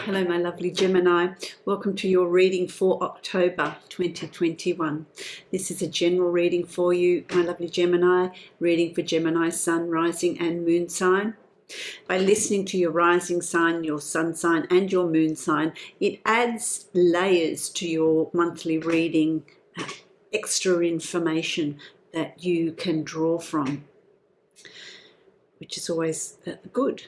Hello, my lovely Gemini. Welcome to your reading for October 2021. This is a general reading for you, my lovely Gemini, reading for Gemini sun, rising and moon sign. By listening to your rising sign, your sun sign and your moon sign, it adds layers to your monthly reading, extra information that you can draw from, which is always good.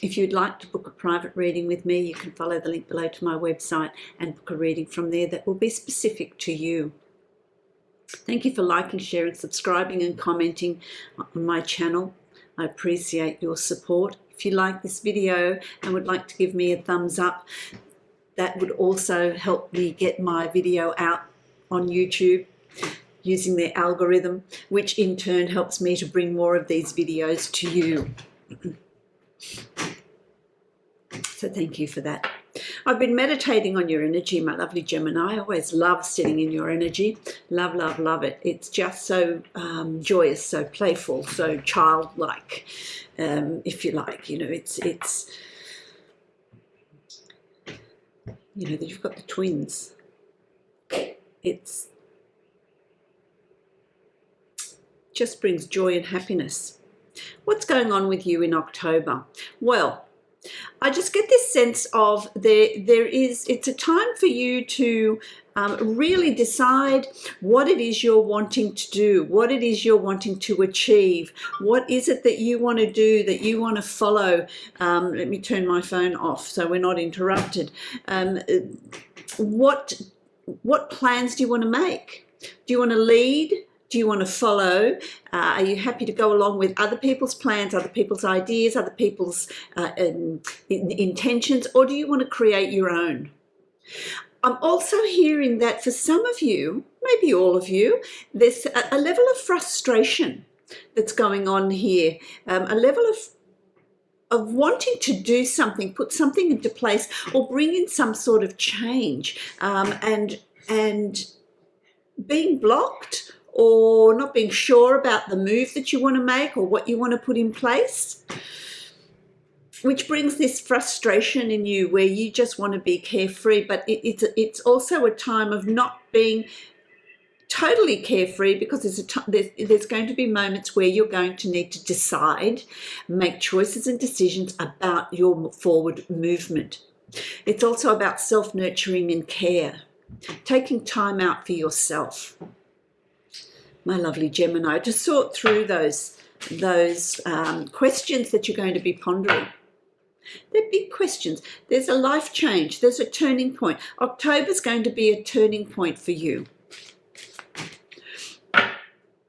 If you'd like to book a private reading with me, you can follow the link below to my website and book a reading from there that will be specific to you. Thank you for liking, sharing, subscribing and commenting on my channel. I appreciate your support. If you like this video and would like to give me a thumbs up, that would also help me get my video out on YouTube using their algorithm, which in turn helps me to bring more of these videos to you. So thank you for that. I've been meditating on your energy, my lovely Gemini. I always love sitting in your energy. Love, love, love it. It's just so joyous, so playful, so childlike, if you like. You know, it's you know, that you've got the twins. It's just brings joy and happiness. What's going on with you in October? Well, I just get this sense of it's a time for you to really decide what it is you're wanting to do, what it is you're wanting to achieve, what is it that you want to do, that you want to follow. Let me turn my phone off so we're not interrupted. What plans do you want to make? Do you want to lead? Do you want to follow? Are you happy to go along with other people's plans, other people's ideas, other people's intentions, or do you want to create your own? I'm also hearing that for some of you, maybe all of you, there's a level of frustration that's going on here, a level of wanting to do something, put something into place, or bring in some sort of change, and being blocked, or not being sure about the move that you want to make or what you want to put in place, which brings this frustration in you where you just want to be carefree, but it's also a time of not being totally carefree, because there's going to be moments where you're going to need to decide, make choices and decisions about your forward movement. It's also about self-nurturing and care, taking time out for yourself. My lovely Gemini, to sort through those questions that you're going to be pondering. They're big questions. There's a life change. There's a turning point. October's going to be a turning point for you.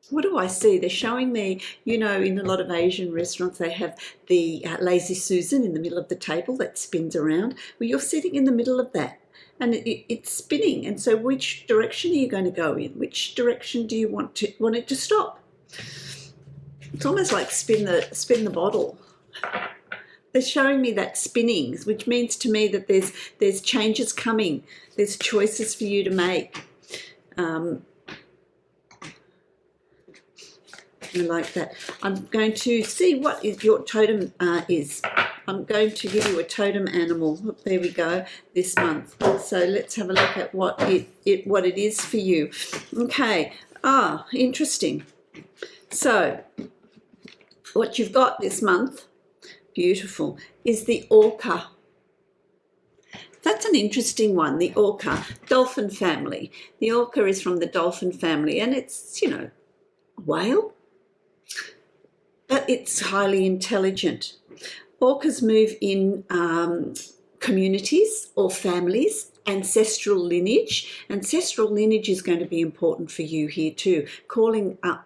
What do I see? They're showing me, you know, in a lot of Asian restaurants, they have the lazy Susan in the middle of the table that spins around. Well, you're sitting in the middle of that. And it's spinning, and so which direction are you going to go in? Which direction do you want it to stop? It's almost like spin the bottle. They're showing me that spinning, which means to me that there's changes coming. There's choices for you to make. I like that. I'm going to see what your totem is. I'm going to give you a totem animal. There we go, this month. So let's have a look at what it is for you. Okay. Interesting. So what you've got this month, beautiful, is the orca. That's an interesting one, the orca, dolphin family. The orca is from the dolphin family, and it's, you know, a whale, but it's highly intelligent. Orcas move in communities or families, ancestral lineage. Ancestral lineage is going to be important for you here too. Calling up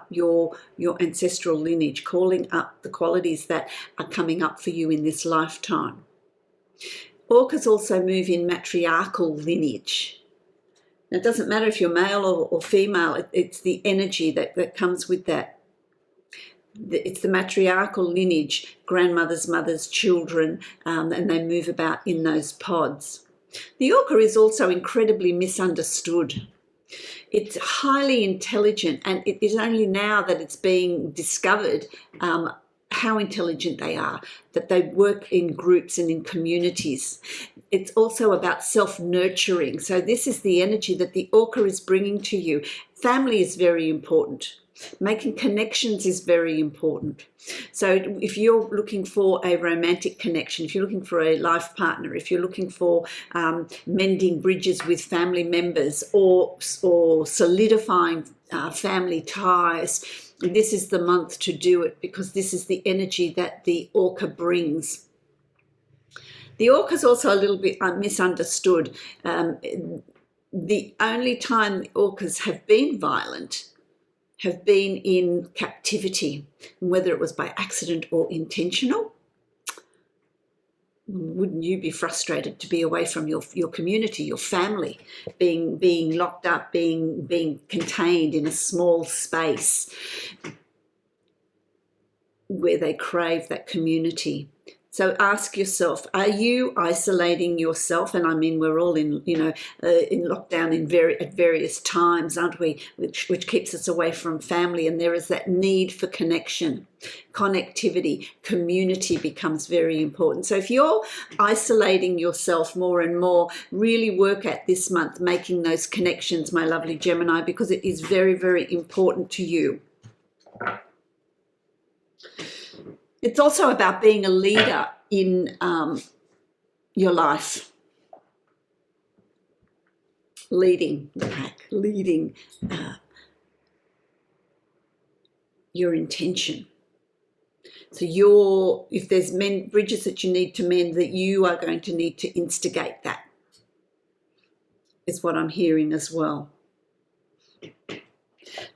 your ancestral lineage, calling up the qualities that are coming up for you in this lifetime. Orcas also move in matriarchal lineage. Now, it doesn't matter if you're male or female, it's the energy that comes with that. It's the matriarchal lineage, grandmothers, mothers, children, and they move about in those pods. The orca is also incredibly misunderstood. It's highly intelligent, and it is only now that it's being discovered how intelligent they are, that they work in groups and in communities. It's also about self-nurturing. So this is the energy that the orca is bringing to you. Family is very important. Making connections is very important. So if you're looking for a romantic connection, if you're looking for a life partner, if you're looking for mending bridges with family members or solidifying family ties, this is the month to do it, because this is the energy that the orca brings. The orca is also a little bit misunderstood. The only time the orcas have been violent have been in captivity, whether it was by accident or intentional. Wouldn't you be frustrated to be away from your community, your family, being locked up, being contained in a small space where they crave that community? So ask yourself, are you isolating yourself? And I mean, we're all in lockdown at various times, aren't we? Which keeps us away from family. And there is that need for connection, connectivity, community becomes very important. So if you're isolating yourself more and more, really work at this month making those connections, my lovely Gemini, because it is very, very important to you. It's also about being a leader in your life, leading the pack, leading your intention. So if there's bridges that you need to mend, that you are going to need to instigate that, is what I'm hearing as well.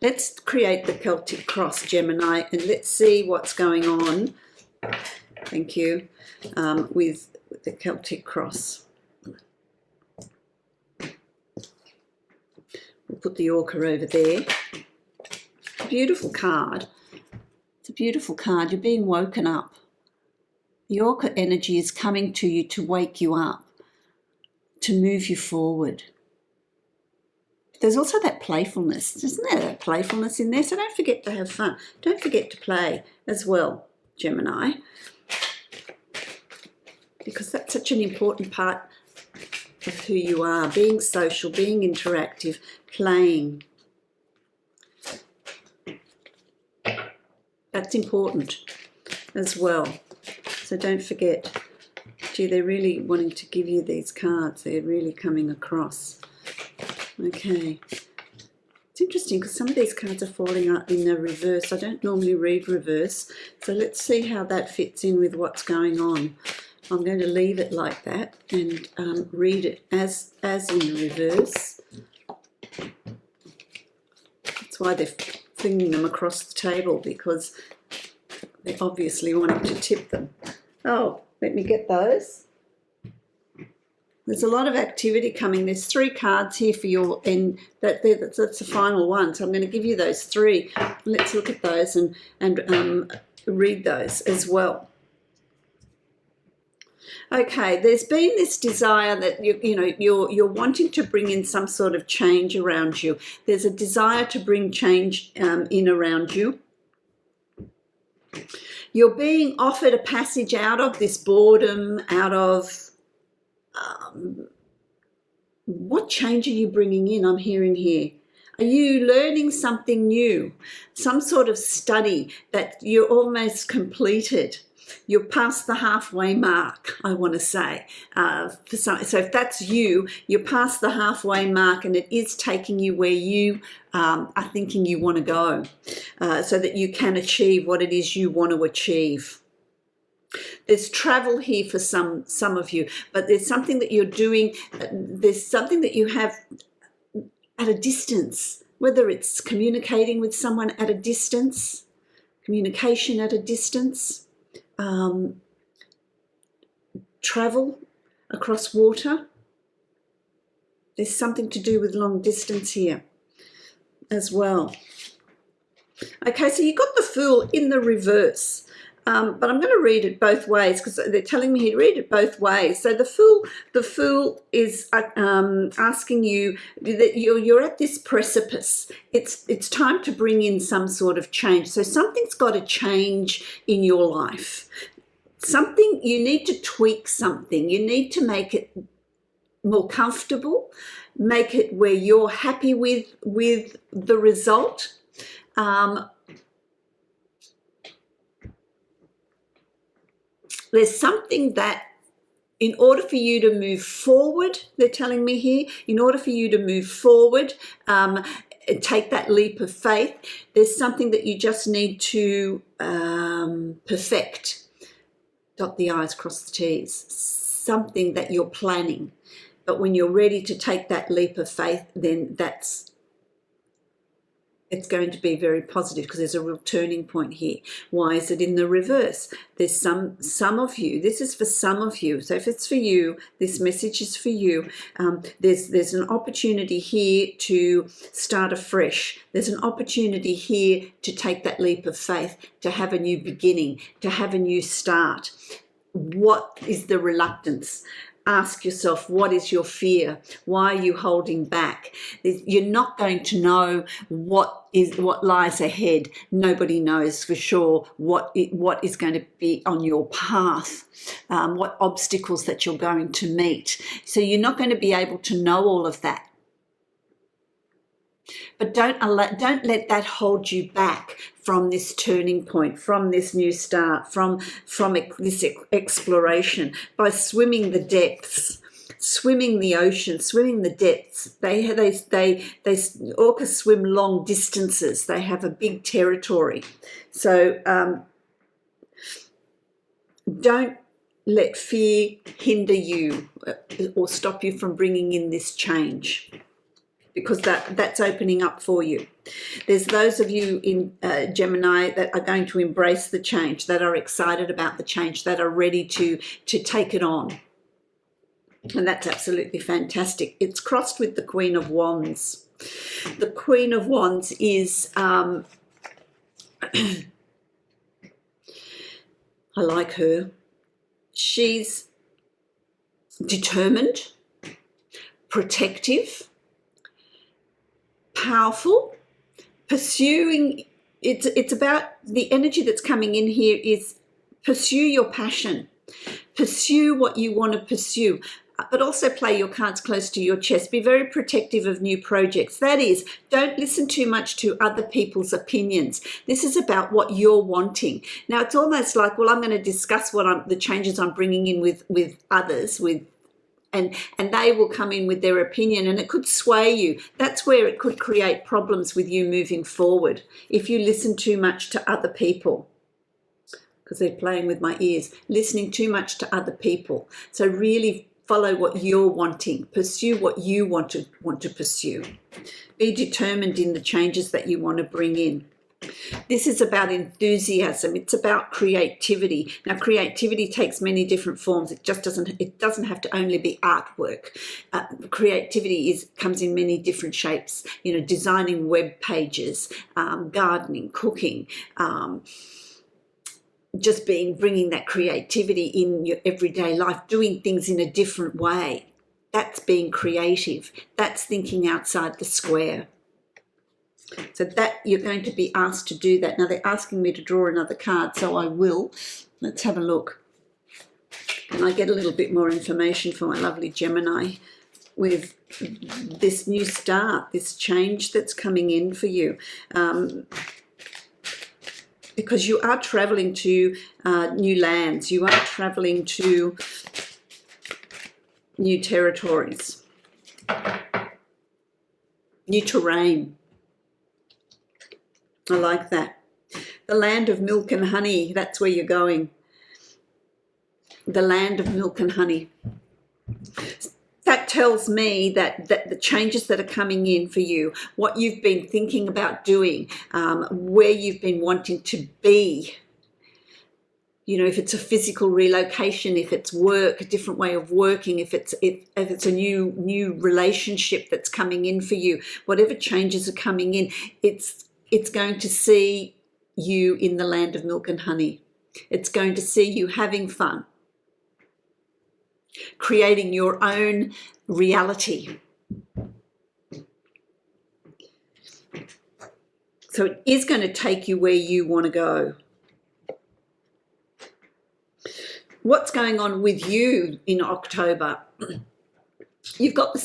Let's create the Celtic cross, Gemini, and let's see what's going on. Thank you. With the Celtic cross. We'll put the orca over there. It's a beautiful card. It's a beautiful card. You're being woken up. The orca energy is coming to you to wake you up, to move you forward. There's also that playfulness, isn't there? That playfulness in there. So don't forget to have fun. Don't forget to play as well, Gemini, because that's such an important part of who you are. Being social, being interactive, playing. That's important as well. So don't forget. Gee, they're really wanting to give you these cards. They're really coming across. Okay, it's interesting because some of these cards are falling out in the reverse. I don't normally read reverse, so let's see how that fits in with what's going on. I'm going to leave it like that and read it as in reverse. That's why they're flinging them across the table, because they're obviously wanting to tip them. Oh, let me get those. There's a lot of activity coming. There's 3 cards here for your, and that's the final one. So I'm going to give you those 3. Let's look at those and read those as well. Okay, there's been this desire that you're wanting to bring in some sort of change around you. There's a desire to bring change in around you. You're being offered a passage out of this boredom, out of what change are you bringing in? I'm hearing here. Are you learning something new? Some sort of study that you're almost completed. You're past the halfway mark, I want to say. So if that's you, you're past the halfway mark, and it is taking you where you are thinking you want to go, so that you can achieve what it is you want to achieve. There's travel here for some of you, but there's something that you're doing, there's something that you have at a distance, whether it's communicating with someone at a distance, communication at a distance, travel across water. There's something to do with long distance here as well. Okay, so you got the Fool in the reverse. But I'm going to read it both ways because they're telling me to read it both ways. So the fool is asking you that you're at this precipice. It's time to bring in some sort of change. So something's got to change in your life. Something, you need to tweak something. You need to make it more comfortable, make it where you're happy with the result. There's something that, in order for you to move forward, they're telling me here, in order for you to move forward, take that leap of faith, there's something that you just need to perfect. Dot the I's, cross the T's. Something that you're planning. But when you're ready to take that leap of faith, then it's going to be very positive because there's a real turning point here. Why is it in the reverse? There's some of you, this is for some of you. So if it's for you, this message is for you. There's an opportunity here to start afresh. There's an opportunity here to take that leap of faith, to have a new beginning, to have a new start. What is the reluctance? Ask yourself, what is your fear? Why are you holding back? You're not going to know what lies ahead. Nobody knows for sure what is going to be on your path, what obstacles that you're going to meet. So you're not going to be able to know all of that. But don't let that hold you back from this turning point, from this new start, from this exploration. By swimming the depths, swimming the ocean, swimming the depths. Orcas swim long distances. They have a big territory. So don't let fear hinder you or stop you from bringing in this change, because that's opening up for you. There's those of you in Gemini that are going to embrace the change, that are excited about the change, that are ready to take it on. And that's absolutely fantastic. It's crossed with the Queen of Wands. The Queen of Wands is, I like her. She's determined, protective, powerful, pursuing. It's about the energy that's coming in here is pursue your passion, pursue what you want to pursue, but also play your cards close to your chest. Be very protective of new projects. That is, don't listen too much to other people's opinions. This is about what you're wanting. Now, it's almost like, well, I'm going to discuss the changes I'm bringing in with others, and they will come in with their opinion, and it could sway you. That's where it could create problems with you moving forward if you listen too much to other people, because they're playing with my ears, listening too much to other people. So really follow what you're wanting, pursue what you want to pursue. Be determined in the changes that you want to bring in. This is about enthusiasm. It's about creativity. Now, creativity takes many different forms. It doesn't have to only be artwork. Creativity comes in many different shapes. You know, designing web pages, gardening, cooking, just bringing that creativity in your everyday life, doing things in a different way. That's being creative. That's thinking outside the square. So that you're going to be asked to do that. Now they're asking me to draw another card, so I will. Let's have a look. And I get a little bit more information for my lovely Gemini with this new start, this change that's coming in for you. Because you are traveling to new lands. You are traveling to new territories, new terrain. I like that. The land of milk and honey, that's where you're going. The land of milk and honey. That tells me that the changes that are coming in for you, what you've been thinking about doing, where you've been wanting to be, you know, if it's a physical relocation, if it's work, a different way of working, if it's a new relationship that's coming in for you, whatever changes are coming in, it's going to see you in the land of milk and honey. It's going to see you having fun, creating your own reality. So it is going to take you where you want to go. What's going on with you in October? You've got the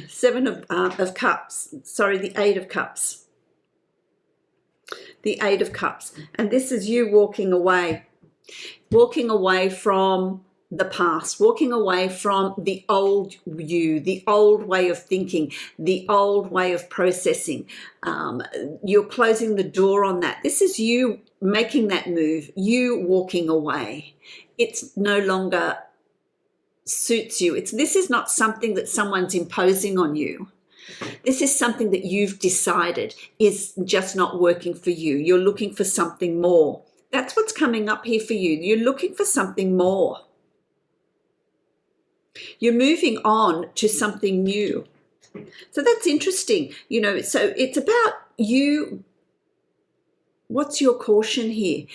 seven of cups. Sorry, the 8 of cups. The 8 of cups. And this is you walking away from the past, walking away from the old you, the old way of thinking, the old way of processing. You're closing the door on that. This is you making that move, you walking away. It's no longer suits you. This is not something that someone's imposing on you. This is something that you've decided is just not working for you. You're looking for something more. That's what's coming up here for you. You're looking for something more. You're moving on to something new. So that's interesting. You know, so it's about you. What's your caution here?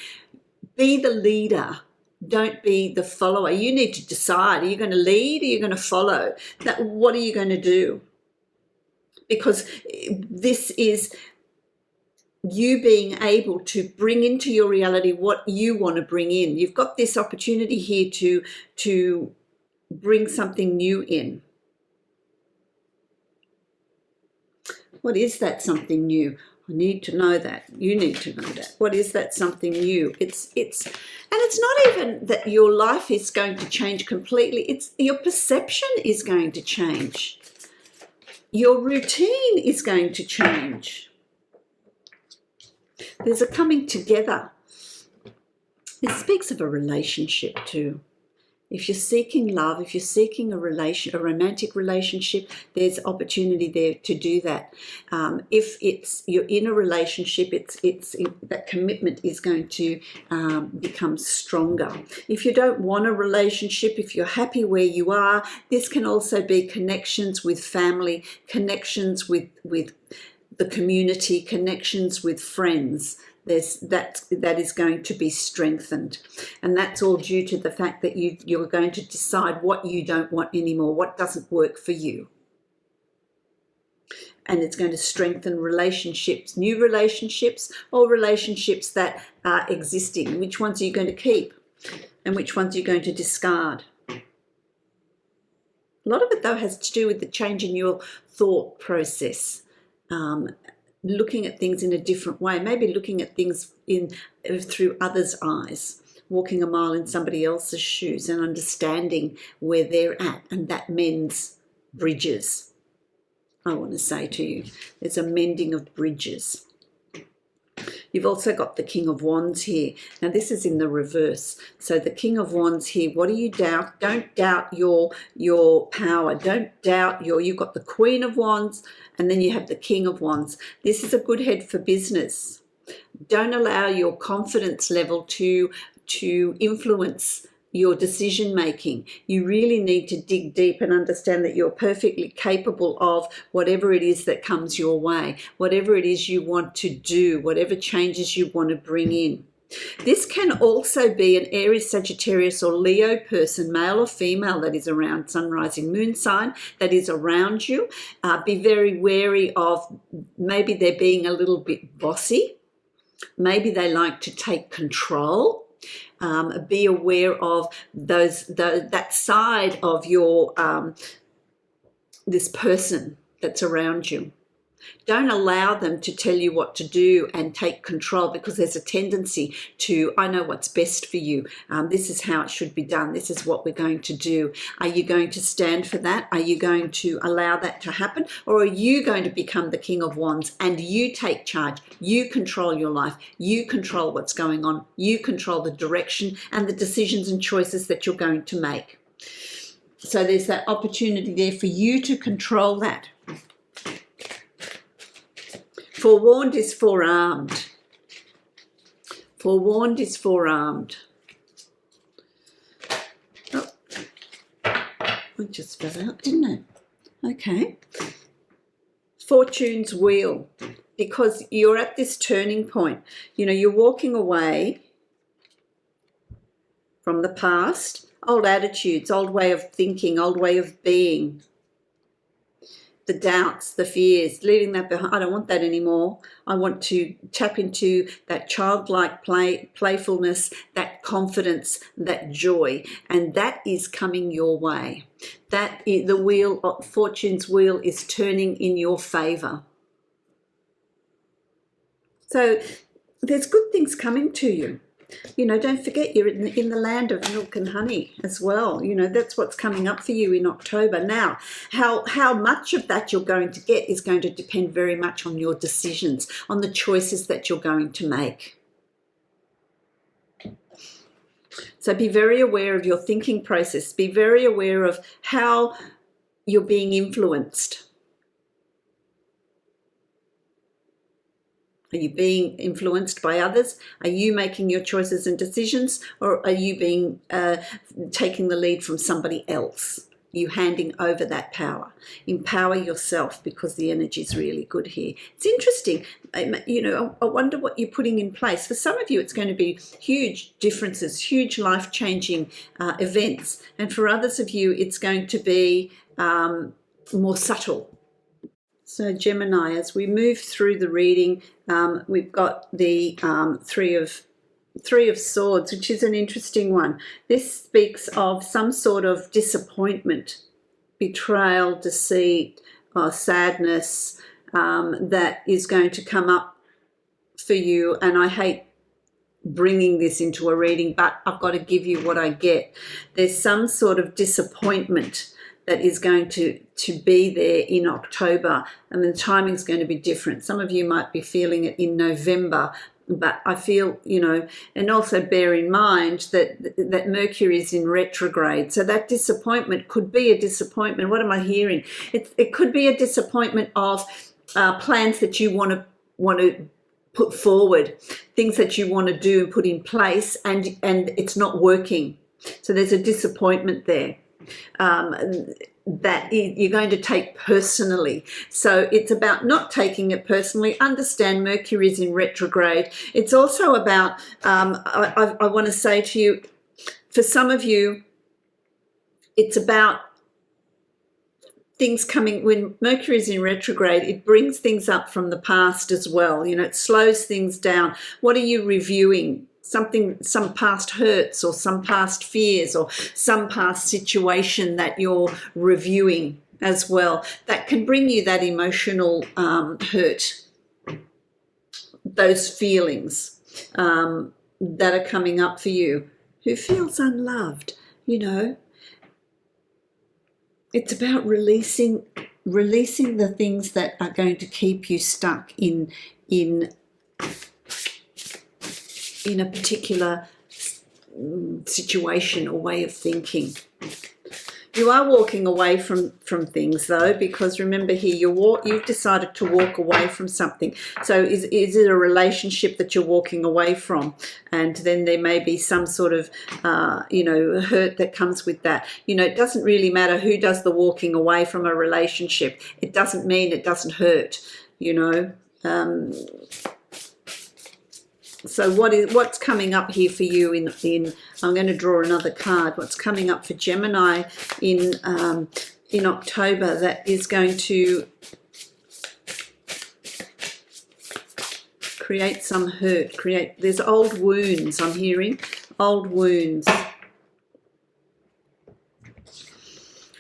Be the leader. Don't be the follower. You need to decide. Are you going to lead? Or are you going to follow? What are you going to do? Because this is you being able to bring into your reality what you want to bring in. You've got this opportunity here to bring something new in. What is that something new? I need to know that. You need to know that. What is that something new? It's not even that your life is going to change completely. It's your perception is going to change. Your routine is going to change. There's a coming together. It speaks of a relationship too. If you're seeking love, if you're seeking a romantic relationship, there's opportunity there to do that. If you're in a relationship, that commitment is going to become stronger. If you don't want a relationship, if you're happy where you are, this can also be connections with family, connections with the community, connections with friends. That is going to be strengthened, and that's all due to the fact that you're going to decide what you don't want anymore, what doesn't work for you, and it's going to strengthen relationships, new relationships, or relationships that are existing. Which ones are you going to keep, and which ones are you going to discard? A lot of it, though, has to do with the change in your thought process. Looking at things in a different way, maybe looking at things through others' eyes, walking a mile in somebody else's shoes and understanding where they're at, and that mends bridges. I want to say to you, there's a mending of bridges. You've also got the King of Wands here. Now this is in the reverse. So the King of Wands here, what do you doubt? Don't doubt your power. Don't doubt you've got the Queen of Wands, and then you have the King of Wands. This is a good head for business. Don't allow your confidence level to influence your decision making. You really need to dig deep and understand that you're perfectly capable of whatever it is that comes your way, whatever it is you want to do, whatever changes you want to bring in. This can also be an Aries, Sagittarius or Leo person, male or female, that is around sun, rising, moon sign, that is around you. Be very wary of maybe they're being a little bit bossy. Maybe they like to take control. Be aware of that side of your this person that's around you. Don't allow them to tell you what to do and take control, because there's a tendency to, I know what's best for you. This is how it should be done. This is what we're going to do. Are you going to stand for that? Are you going to allow that to happen? Or are you going to become the King of Wands and you take charge? You control your life. You control what's going on. You control the direction and the decisions and choices that you're going to make. So there's that opportunity there for you to control that. Forewarned is forearmed. Forewarned is forearmed. Oh, it just fell out, didn't it? Okay. Fortune's wheel, because you're at this turning point. You know, you're walking away from the past, old attitudes, old way of thinking, old way of being, the doubts, the fears, leaving that behind. I don't want that anymore. I want to tap into that childlike playfulness, that confidence, that joy, and that is coming your way. That is, the wheel, fortune's wheel is turning in your favor. So there's good things coming to you. You know, don't forget you're in the land of milk and honey as well. You know, that's what's coming up for you in October. Now, how much of that you're going to get is going to depend very much on your decisions, on the choices that you're going to make. So be very aware of your thinking process. Be very aware of how you're being influenced. Are you being influenced by others? Are you making your choices and decisions, or are you being taking the lead from somebody else? You handing over that power. Empower yourself, because the energy is really good here. It's interesting. You know, I wonder what you're putting in place. For some of you, it's going to be huge differences, huge life-changing events. And for others of you, it's going to be more subtle. So Gemini, as we move through the reading, we've got the Three of Swords, which is an interesting one. This speaks of some sort of disappointment, betrayal, deceit, sadness that is going to come up for you. And I hate bringing this into a reading, but I've got to give you what I get. There's some sort of disappointment that is going to be there in October, and the timing is going to be different. Some of you might be feeling it in November, but I feel, you know, and also bear in mind that Mercury is in retrograde. So that disappointment could be a disappointment. What am I hearing? It could be a disappointment of plans that you want to put forward, things that you want to do and put in place, and it's not working. So there's a disappointment there. That you're going to take personally. So it's about not taking it personally. Understand Mercury is in retrograde. It's also about, I want to say to you, for some of you, it's about things coming. When Mercury is in retrograde, it brings things up from the past as well. You know, it slows things down. What are you reviewing? Some past hurts, or some past fears, or some past situation that you're reviewing as well, that can bring you that emotional hurt, those feelings that are coming up for you. Who feels unloved? You know, it's about releasing the things that are going to keep you stuck in a particular situation or way of thinking. You are walking away from things, though, because remember here, you've decided to walk away from something. So is it a relationship that you're walking away from? And then there may be some sort of, hurt that comes with that. You know, it doesn't really matter who does the walking away from a relationship. It doesn't mean it doesn't hurt, you know. So what's coming up here for you in I'm going to draw another card. What's coming up for Gemini in October that is going to create some hurt, there's old wounds, I'm hearing, old wounds.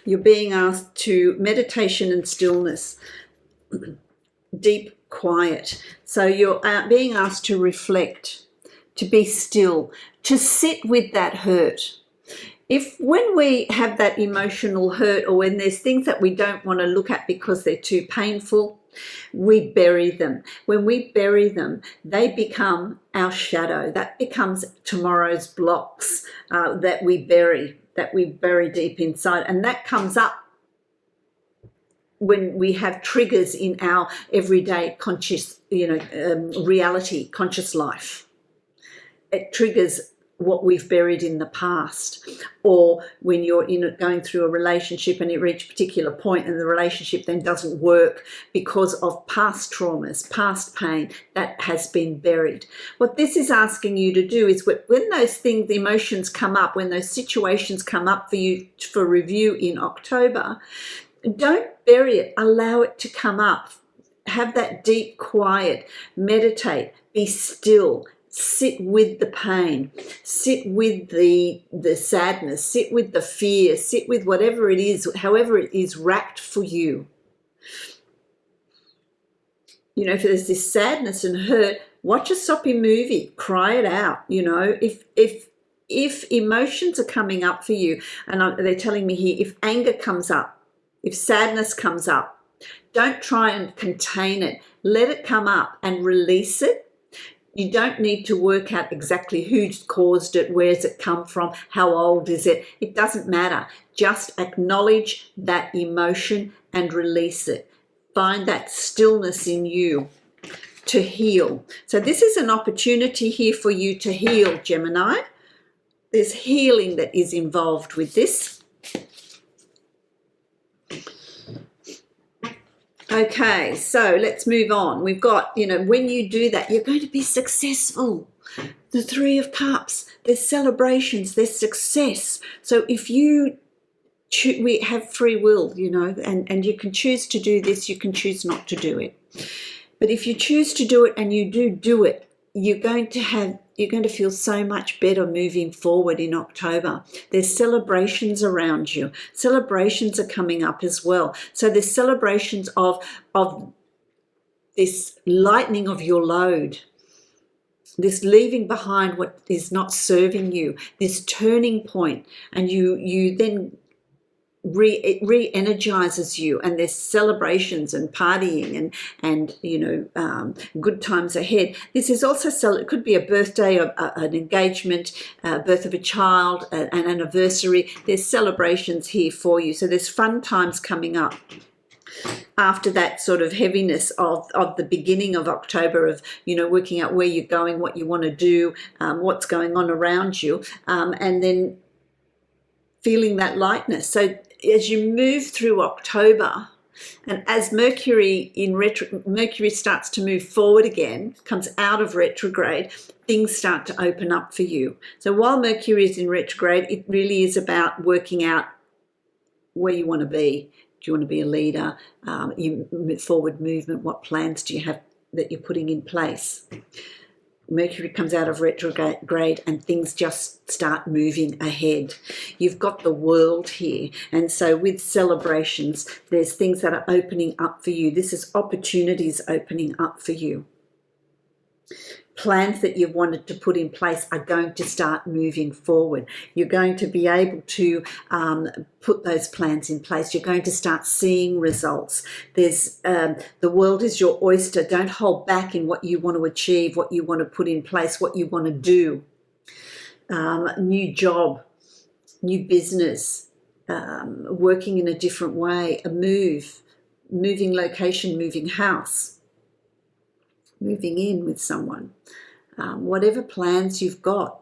You're being asked to meditation and stillness, deep quiet. So you're being asked to reflect, to be still, to sit with that hurt. When we have that emotional hurt, or when there's things that we don't want to look at because they're too painful, we bury them. When we bury them, they become our shadow. That becomes tomorrow's blocks that we bury deep inside, and that comes up when we have triggers in our everyday conscious, reality, conscious life. It triggers what we've buried in the past, or when you're going through a relationship and you reach a particular point and the relationship then doesn't work because of past traumas, past pain that has been buried. What this is asking you to do is when those things, the emotions come up, when those situations come up for you for review in October, don't bury it, allow it to come up. Have that deep quiet, meditate, be still. Sit with the pain, sit with the sadness, sit with the fear, sit with whatever it is, however it is wrapped for you. If there's this sadness and hurt, watch a soppy movie, cry it out. If emotions are coming up for you, and they're telling me here, if anger comes up, if sadness comes up, don't try and contain it. Let it come up and release it. You don't need to work out exactly who caused it, where's it come from, how old is it. It doesn't matter. Just acknowledge that emotion and release it. Find that stillness in you to heal. So this is an opportunity here for you to heal, Gemini. There's healing that is involved with this. Okay, so let's move on. We've got, when you do that, you're going to be successful. The Three of Cups, there's celebrations, there's success. So if we have free will, and you can choose to do this, you can choose not to do it. But if you choose to do it and you do it, you're going to feel so much better moving forward in October. There's celebrations around you. Celebrations are coming up as well. So there's celebrations of this lightening of your load, this leaving behind what is not serving you, this turning point, and you then it re-energizes you, and there's celebrations and partying and good times ahead. This is also it could be a birthday, an engagement, birth of a child, an anniversary. There's celebrations here for you. So there's fun times coming up after that sort of heaviness of the beginning of October, of working out where you're going, what you want to do, what's going on around you, and then feeling that lightness. So as you move through October, and as Mercury starts to move forward again, comes out of retrograde, things start to open up for you. So while Mercury is in retrograde, it really is about working out where you want to be. Do you want to be a leader? Forward movement, what plans do you have that you're putting in place? Mercury comes out of retrograde and things just start moving ahead. You've got the world here. And so with celebrations, there's things that are opening up for you. This is opportunities opening up for you. Plans that you've wanted to put in place are going to start moving forward. You're going to be able to put those plans in place. You're going to start seeing results. There's the world is your oyster. Don't hold back in what you want to achieve, what you want to put in place, what you want to do. New job, new business, working in a different way, a moving location, moving house, moving in with someone, whatever plans you've got.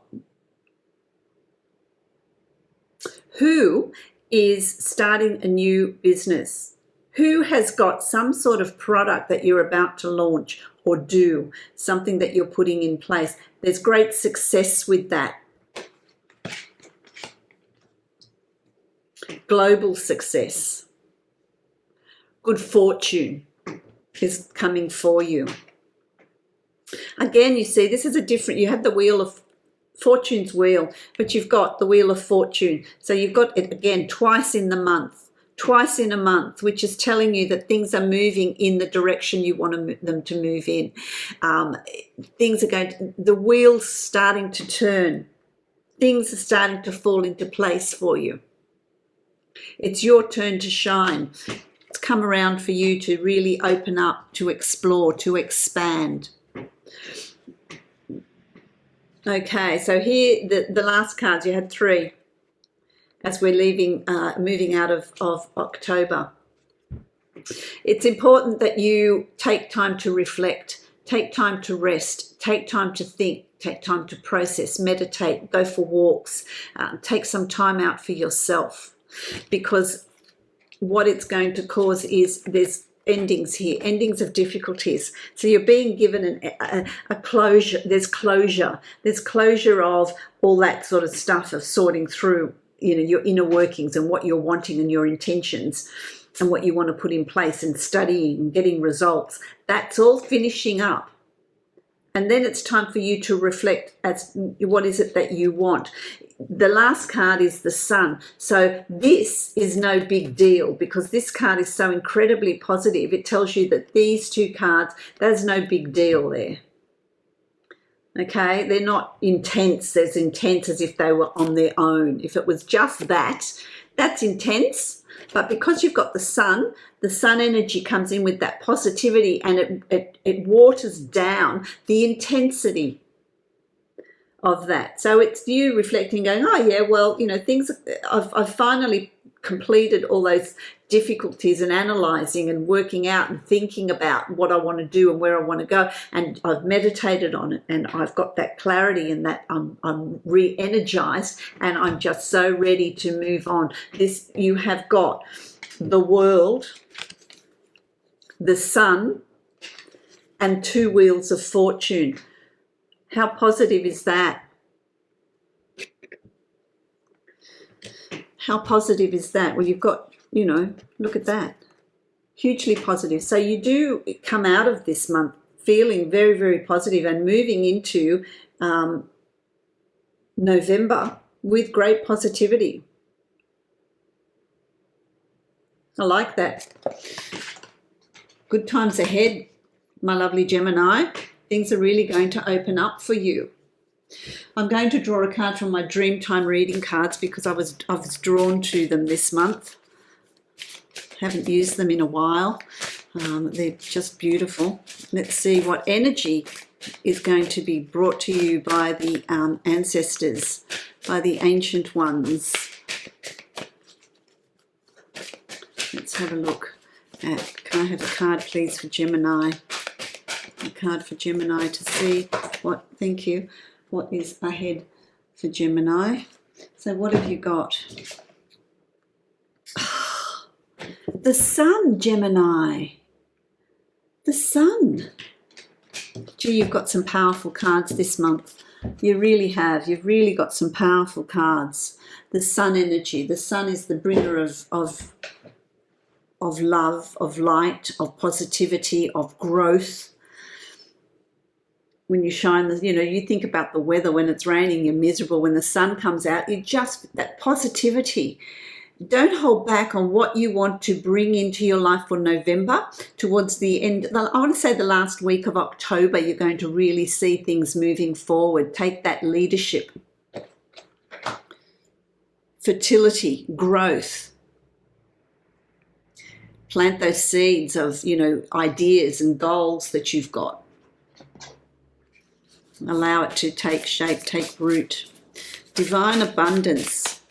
Who is starting a new business? Who has got some sort of product that you're about to launch or do, something that you're putting in place? There's great success with that. Global success. Good fortune is coming for you. Again, you see, this is you have the wheel of fortune's wheel, but you've got the wheel of fortune. So you've got it again twice in a month, which is telling you that things are moving in the direction you want them to move in. The wheel's starting to turn. Things are starting to fall into place for you. It's your turn to shine. It's come around for you to really open up, to explore, to expand. Okay, so here the last cards, you had 3 as we're moving out of October. It's important that you take time to reflect, take time to rest, take time to think, Take time to process, meditate, go for walks, take some time out for yourself, because what it's going to cause is there's endings here, endings of difficulties. So you're being given a closure. There's closure. There's closure of all that sort of stuff of sorting through, your inner workings and what you're wanting and your intentions and what you want to put in place and studying and getting results. That's all finishing up. And then it's time for you to reflect as what is it that you want. The last card is the Sun. So this is no big deal because this card is so incredibly positive. It tells you that these two cards, there's no big deal there. Okay, they're not intense. There's intense as if they were on their own. If it was just that, that's intense. But because you've got the sun energy comes in with that positivity, and it waters down the intensity of that. So it's you reflecting, going, oh yeah, well, things, I've finally completed all those difficulties and analysing and working out and thinking about what I want to do and where I want to go, and I've meditated on it, and I've got that clarity, and that I'm re-energized, and I'm just so ready to move on. This, you have got the World, the Sun, and two Wheels of Fortune. How positive is that? How positive is that? Well, you've got, look at that. Hugely positive. So you do come out of this month feeling very, very positive and moving into November with great positivity. I like that. Good times ahead, my lovely Gemini. Things are really going to open up for you. I'm going to draw a card from my Dreamtime reading cards because I was drawn to them this month. Haven't used them in a while. They're just beautiful. Let's see what energy is going to be brought to you by the ancestors, by the ancient ones. Let's have a look at, can I have a card please for Gemini? A card for Gemini to see what, thank you, what is ahead for Gemini. So what have you got? The Sun, Gemini. The Sun. Gee, you've got some powerful cards this month. You really have. You've really got some powerful cards. The Sun energy. The Sun is the bringer of love, of light, of positivity, of growth. When you shine, you think about the weather. When it's raining, you're miserable. When the sun comes out, you just, that positivity. Don't hold back on what you want to bring into your life for November. Towards the end, I want to say the last week of October, you're going to really see things moving forward. Take that leadership, fertility, growth. Plant those seeds of, ideas and goals that you've got. Allow it to take shape, take root. Divine abundance.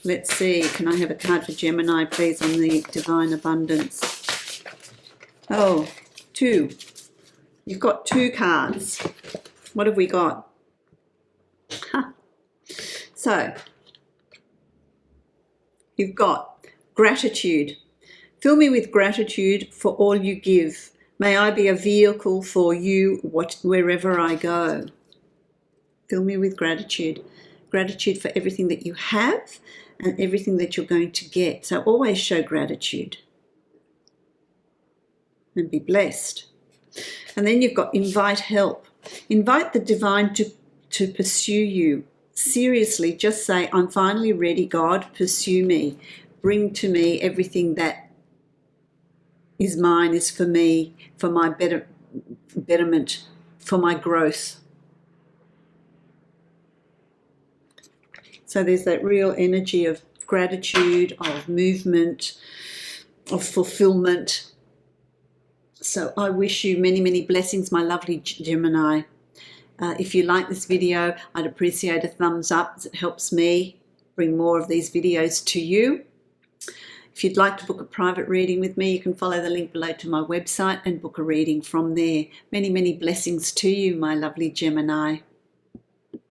Let's see, can I have a card for Gemini, please, on the divine abundance? Oh, two. You've got two cards. What have we got? So, you've got gratitude. Fill me with gratitude for all you give. May I be a vehicle for you wherever I go. Fill me with gratitude. Gratitude for everything that you have and everything that you're going to get. So always show gratitude and be blessed. And then you've got invite help. Invite the divine to pursue you. Seriously, just say, I'm finally ready, God, pursue me. Bring to me everything that is mine, is for me, for my betterment, for my growth. So there's that real energy of gratitude, of movement, of fulfillment. So I wish you many, many blessings, my lovely Gemini. If you like this video, I'd appreciate a thumbs up, as it helps me bring more of these videos to you. If you'd like to book a private reading with me, you can follow the link below to my website and book a reading from there. Many, many blessings to you, my lovely Gemini.